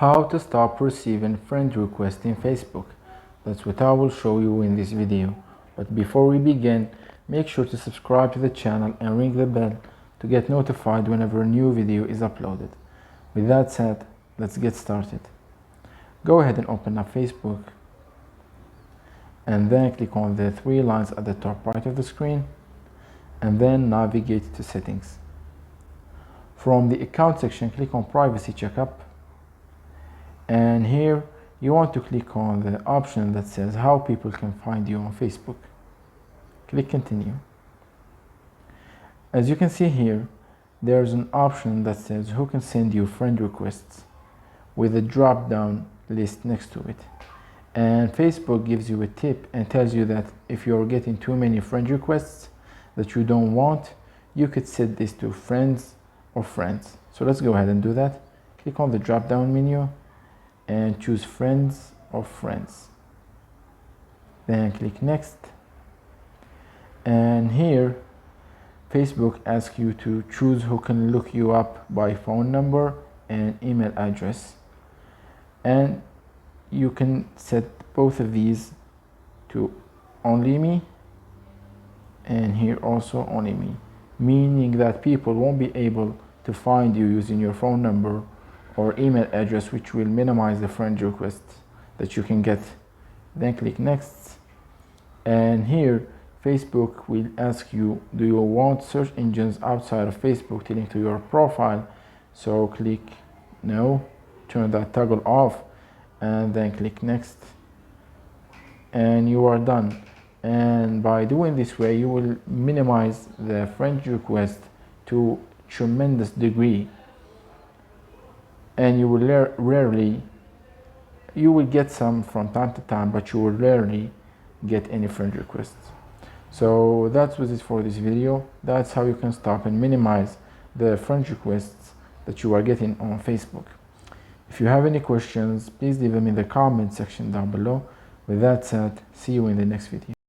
How to stop receiving friend requests in Facebook. That's what I will show you in this video. But before we begin, make sure to subscribe to the channel and ring the bell to get notified whenever a new video is uploaded. With that said, let's get started. Go ahead and open up Facebook and then click on the three lines at the top right of the screen and then navigate to settings. From the account section, click on privacy checkup. And here you want to click on the option that says how people can find you on Facebook. Click continue. As you can see here, there's an option that says who can send you friend requests with a drop down list next to it. And Facebook gives you a tip and tells you that if you're getting too many friend requests that you don't want, you could set this to friends or friends. So let's go ahead and do that. Click on the drop down menu and choose friends or friends, then click next. And here Facebook asks you to choose who can look you up by phone number and email address, and you can set both of these to only me, and here also only me, meaning that people won't be able to find you using your phone number or email address, which will minimize the friend requests that you can get. Then click next, and here Facebook will ask you, do you want search engines outside of Facebook to link to your profile? So click no, turn that toggle off, and then click next, and you are done. And by doing this way, you will minimize the friend request to tremendous degree, and you will you will get some from time to time, but you will rarely get any friend requests. So that was it for this video. That's how you can stop and minimize the friend requests that you are getting on Facebook. If you have any questions, please leave them in the comment section down below. With that said, see you in the next video.